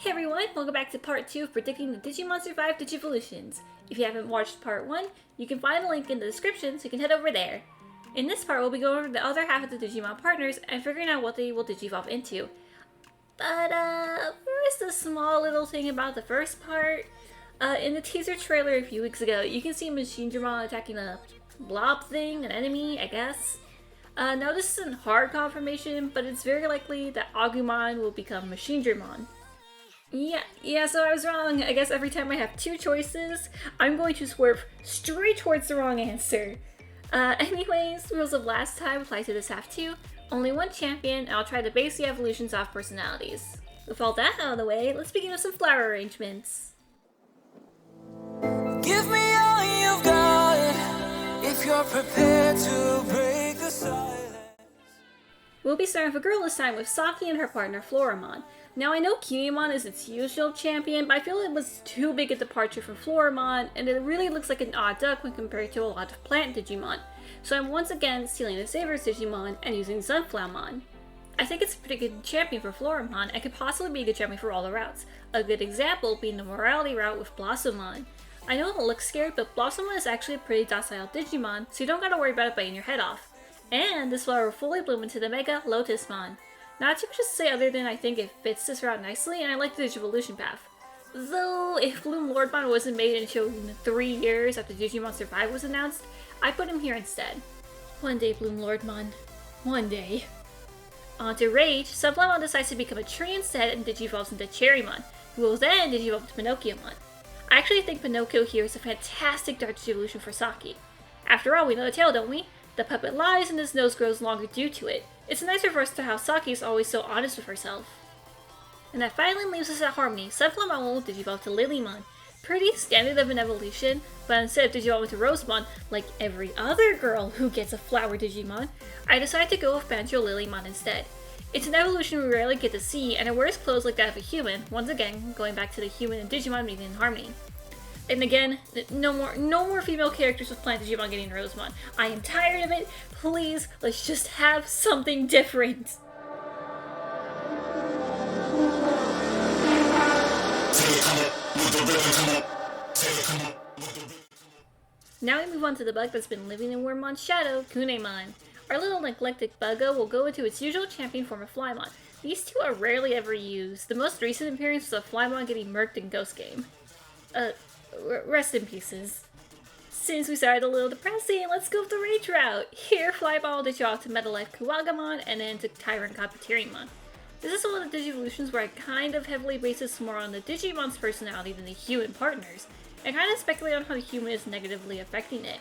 Hey everyone, welcome back to part 2 of predicting the Digimon Survive Digivolutions. If you haven't watched part 1, you can find a link in the description so you can head over there. In this part, we'll be going over the other half of the Digimon partners and figuring out what they will digivolve into. But first, a small little thing about the first part. In the teaser trailer a few weeks ago, you can see Machinedramon attacking a blob thing, an enemy, I guess. Now this isn't hard confirmation, but it's very likely that Agumon will become Machinedramon. Yeah, so I was wrong. I guess every time I have two choices, I'm going to swerve straight towards the wrong answer. Anyways, the rules of last time apply to this half too. Only one champion, and I'll try to base the evolutions off personalities. With all that out of the way, let's begin with some flower arrangements. Give me all you've got, if you're prepared to break the silence. We'll be starting with a girl this time with Saki and her partner Floramon. Now I know Kunemon is its usual champion, but I feel it was too big a departure from Floramon, and it really looks like an odd duck when compared to a lot of plant Digimon. So I'm once again stealing the Saber's Digimon and using Sunflowermon. I think it's a pretty good champion for Floramon and could possibly be a good champion for all the routes. A good example being the Morality route with Blossomon. I know it looks scary, but Blossomon is actually a pretty docile Digimon, so you don't gotta worry about it biting your head off. And this flower will fully bloom into the Mega Lotusmon. Not too much to say other than I think it fits this route nicely, and I like the Digivolution path. Though, if Bloom Lordmon wasn't made until 3 years after Digimon Survive was announced, I put him here instead. One day, Bloom Lordmon. One day. On to Rage, Sunflowermon decides to become a tree instead and digivolves into Cherrymon, who will then digivolve to Pinocchiomon. I actually think Pinocchio here is a fantastic dark digivolution for Saki. After all, we know the tale, don't we? The puppet lies and his nose grows longer due to it. It's a nice reverse to how Saki is always so honest with herself. And that finally leaves us at Harmony. Sunflowermon will digivolve to Lilymon. Pretty standard of an evolution, but instead of digivolving to Rosemon, like every other girl who gets a flower Digimon, I decided to go with Banjo Lilymon instead. It's an evolution we rarely get to see, and it wears clothes like that of a human, once again, going back to the human and Digimon meeting in Harmony. And again, no more female characters with plant Digimon getting Rosemon. I am tired of it. Please, let's just have something different. Now we move on to the bug that's been living in Wormmon's shadow, Kunemon. Our little neglected buggo will go into its usual champion form of Flymon. These two are rarely ever used. The most recent appearance was of Flymon getting murked in Ghost Game. Rest in pieces. Since we started a little depressing, let's go with the Rage route. Here, Flyball will digivolve to Metal Life Kuwagamon and then to Tyrant Kabuterimon. This is one of the Digivolutions where I kind of heavily base this more on the Digimon's personality than the human partners, and kind of speculate on how the human is negatively affecting it.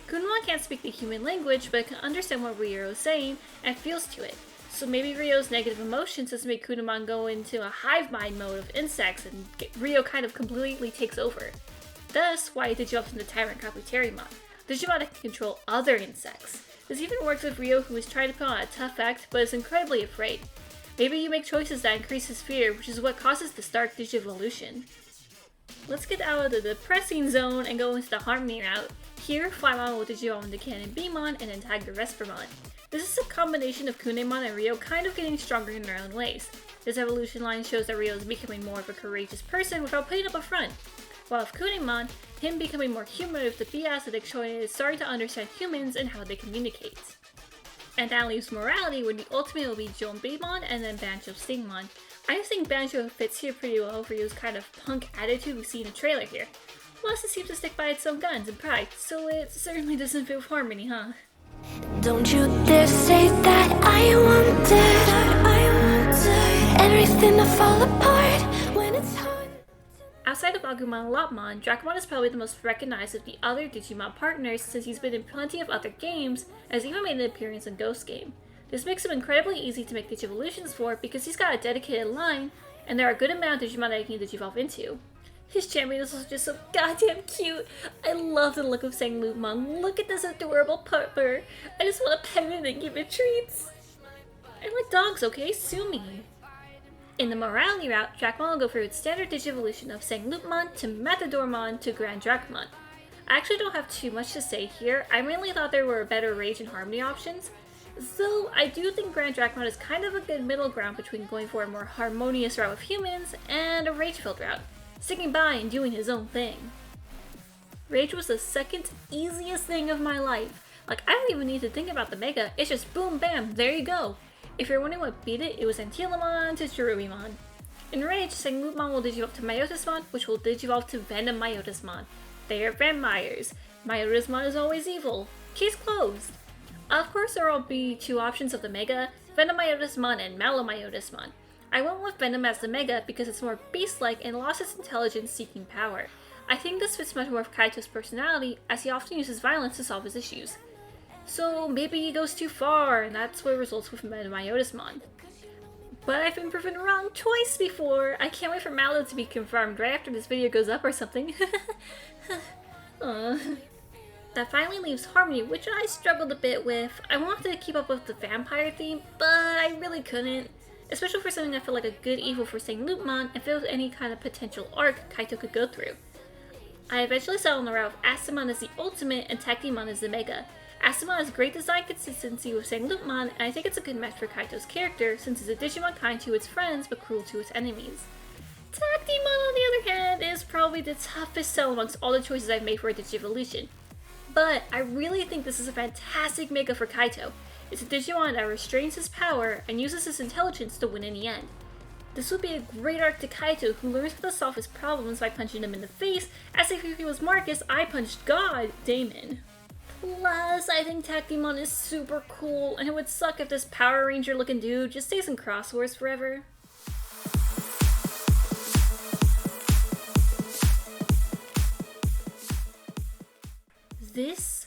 Kunemon can't speak the human language, but it can understand what Ryo is saying and feels to it. So maybe Ryo's negative emotions has made Kunemon go into a hive mind mode of insects and Ryo kind of completely takes over. Thus, why it digivolves into Tyrant Kabuterimon, Digimon that can control other insects. This even works with Ryo, who is trying to put on a tough act but is incredibly afraid. Maybe you make choices that increase his fear, which is what causes the Stark Digivolution. Let's get out of the depressing zone and go into the Harmony route. Here, Flymon will digivolve into Cannon Beamon and then Tiger Vespermon. This is a combination of Kunemon and Ryo kind of getting stronger in their own ways. This evolution line shows that Ryo is becoming more of a courageous person without putting up a front. While with Kunemon, him becoming more human with the Beacidic showing it is starting to understand humans and how they communicate. And that leaves Morality, where the ultimate will be Joan Beamon and then Banjo Stingmon. I just think Banjo fits here pretty well for Ryo's kind of punk attitude we see in the trailer here. Plus it seems to stick by its own guns and pride, so it certainly doesn't fit with Harmony, huh? Don't you dare say that I wanted everything to fall apart when it's hard. Outside of Agumon and Lopmon, Dracmon is probably the most recognized of the other Digimon partners since he's been in plenty of other games, as he even made an appearance in Ghost Game. This makes him incredibly easy to make Digivolutions for because he's got a dedicated line, and there are a good amount of Digimon that he can digivolve into. His champion is also just so goddamn cute. I love the look of Syakomon. Look at this adorable pupper. I just want to pet it and give it treats. I like dogs, okay? Sue me. In the Morality route, Dracmon will go through its standard Digivolution of Syakomon to Matadormon to Grand Dracmon. I actually don't have too much to say here. I mainly thought there were better Rage and Harmony options. So I do think Grand Dracmon is kind of a good middle ground between going for a more harmonious route with humans and a rage-filled route, sticking by and doing his own thing. Rage was the second easiest thing of my life. Like, I don't even need to think about the Mega, it's just boom bam, there you go. If you're wondering what beat it, it was Antilamon to Dorumon. In Rage, Syakomon will digivolve to Myotismon, which will digivolve to Venom Myotismon. They are vampires. Myotismon is always evil. Case closed. Of course, there will be two options of the Mega, Venom Myotismon and Malomyotismon. I went with Venom as the Mega because it's more beast-like and lost its intelligence seeking power. I think this fits much more with Kaito's personality, as he often uses violence to solve his issues. So maybe he goes too far, and that's what results with Venom Myotismon. But I've been proven wrong twice before! I can't wait for Mallow to be confirmed right after this video goes up or something. That finally leaves Harmony, which I struggled a bit with. I wanted to keep up with the vampire theme, but I really couldn't. Especially for something that felt like a good evil for Syakomon and filled any kind of potential arc Kaito could go through. I eventually settled on the route of Astamon as the ultimate and Tactimon as the Mega. Astamon has great design consistency with Syakomon, and I think it's a good match for Kaito's character since it's a Digimon kind to its friends but cruel to its enemies. Tactimon, on the other hand, is probably the toughest sell amongst all the choices I've made for a Digivolution. But I really think this is a fantastic Mega for Kaito. It's a Digimon that restrains his power and uses his intelligence to win in the end. This would be a great arc to Kaito, who learns how to solve his problems by punching him in the face, as if he was Marcus, I punched God, Damon. Plus, I think Tactimon is super cool, and it would suck if this Power Ranger looking dude just stays in Cross Wars forever. This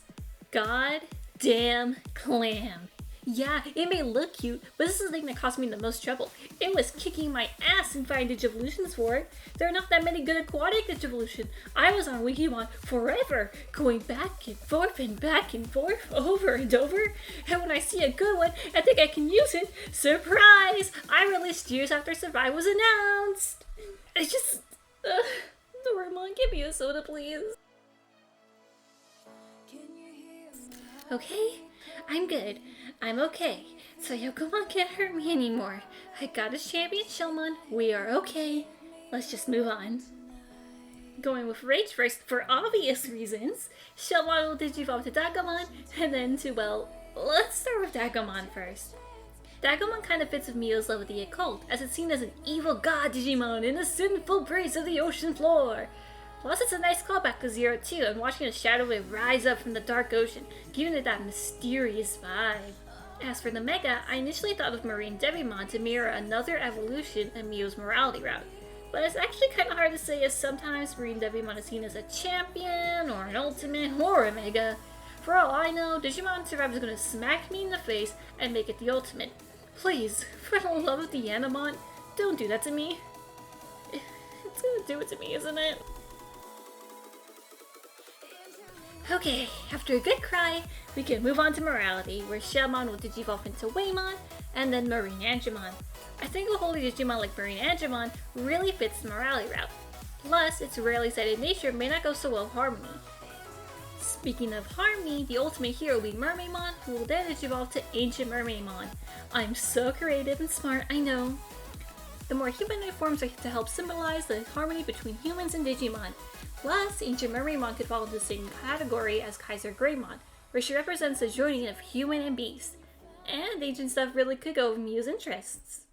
goddamn clam. Yeah, it may look cute, but this is the thing that caused me the most trouble. It was kicking my ass in finding Digivolutions for it. There are not that many good aquatic Digivolution. I was on Wikimon forever, going back and forth, over and over. And when I see a good one, I think I can use it. Surprise! I released years after Survive was announced. It's just... Dorumon, give me a soda, please. Okay, I'm good. I'm okay. Syakomon can't hurt me anymore. I got his champion Syakomon. We are okay. Let's just move on. Going with Rage first for obvious reasons. Syakomon will digivolve to Dracmon, and then to, well, let's start with Dracmon first. Dracmon kind of fits with Mio's love of the occult, as it's seen as an evil god Digimon in the sinful praise of the ocean floor. Plus, it's a nice callback to Zero 2 and watching a shadow wave rise up from the dark ocean, giving it that mysterious vibe. As for the Mega, I initially thought of Marine Devimon to mirror another evolution in Mio's morality route. But it's actually kind of hard to say, as sometimes Marine Devimon is seen as a champion, or an ultimate, or a Mega. For all I know, Digimon Survive is going to smack me in the face and make it the ultimate. Please, for the love of the Animon, don't do that to me. It's gonna do it to me, isn't it? Okay, after a good cry, we can move on to Morality, where Syakomon will digivolve into Waymon, and then Marine Angemon. I think a holy Digimon like Marine Angemon really fits the Morality route. Plus, its rarely sighted nature may not go so well with Harmony. Speaking of Harmony, the ultimate hero will be Mermaidmon, who will then digivolve to Ancient Mermaidmon. I'm so creative and smart, I know. The more humanoid forms are to help symbolize the harmony between humans and Digimon. Plus, Ancient Mermaidmon could fall into the same category as Kaiser Greymon, where she represents the joining of human and beast. And ancient stuff really could go with Mio's interests.